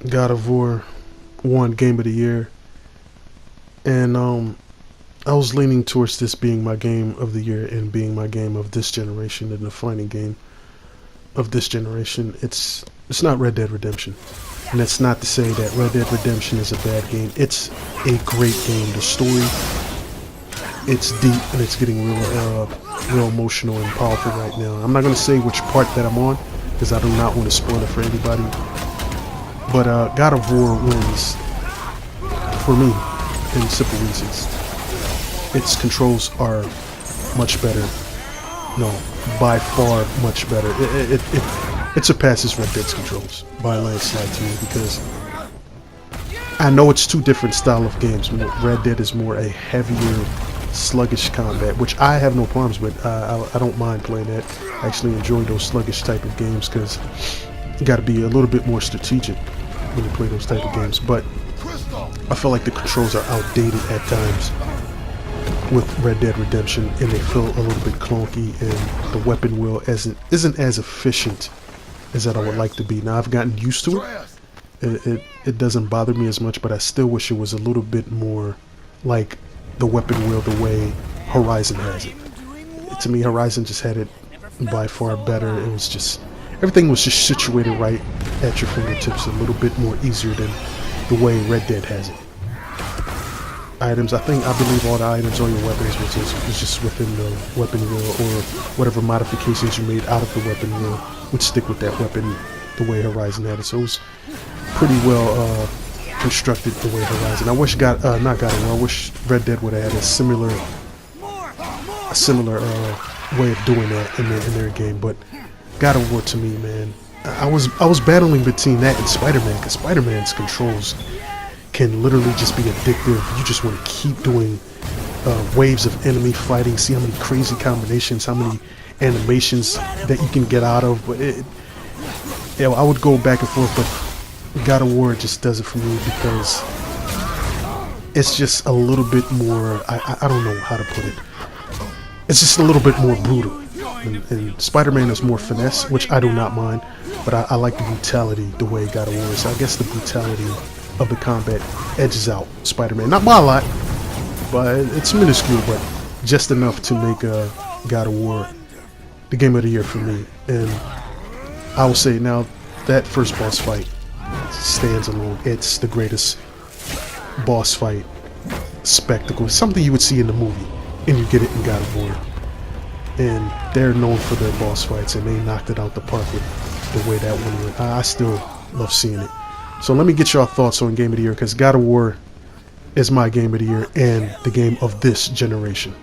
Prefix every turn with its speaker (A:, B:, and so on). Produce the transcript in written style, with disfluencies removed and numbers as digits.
A: God of War won Game of the Year, and I was leaning towards this being my game of the year and being my game of this generation, the defining game of this generation. It's not Red Dead Redemption, and that's not to say that Red Dead Redemption is a bad game. It's a great game. The story, it's deep and it's getting real emotional and powerful right now. I'm not going to say which part that I'm on because I do not want to spoil it for anybody. But God of War wins for me in simple reasons. Its controls are much better. No, by far much better. It surpasses Red Dead's controls by a landslide to me, because I know it's two different style of games. Red Dead is more a heavier, sluggish combat, which I have no problems with. I don't mind playing that. I actually enjoy those sluggish type of games because you got to be a little bit more strategic when you play those type of games. But I feel like the controls are outdated at times with Red Dead Redemption, and they feel a little bit clunky, and the weapon wheel isn't as efficient as that I would like to be. Now I've gotten used to it. It doesn't bother me as much, but I still wish it was a little bit more like the weapon wheel the way Horizon has it. To me, Horizon just had it by far better. It was just, everything was just situated right at your fingertips, a little bit more easier than the way Red Dead has it. Items, I believe all the items, all your weapons was just within the weapon wheel, or whatever modifications you made out of the weapon wheel would stick with that weapon the way Horizon had it. So it was pretty well constructed the way Horizon. I wish not God of War, I wish Red Dead would have had a similar way of doing that in their game. But God of War, to me, man, I was battling between that and Spider-Man, because Spider-Man's controls can literally just be addictive. You just want to keep doing waves of enemy fighting, see how many crazy combinations, how many animations that you can get out of. But I would go back and forth, but God of War just does it for me because it's just a little bit more, I don't know how to put it, it's just a little bit more brutal. And Spider-Man is more finesse, which I do not mind, but I like the brutality the way God of War is. So I guess the brutality of the combat edges out Spider-Man. Not by a lot, but it's minuscule, but just enough to make God of War the game of the year for me. And I will say now, that first boss fight stands alone. It's the greatest boss fight spectacle. Something you would see in the movie, and you get it in God of War. And they're known for their boss fights, and they knocked it out the park with the way that one went. I still love seeing it. So let me get your thoughts on Game of the Year, because God of War is my Game of the Year and the game of this generation.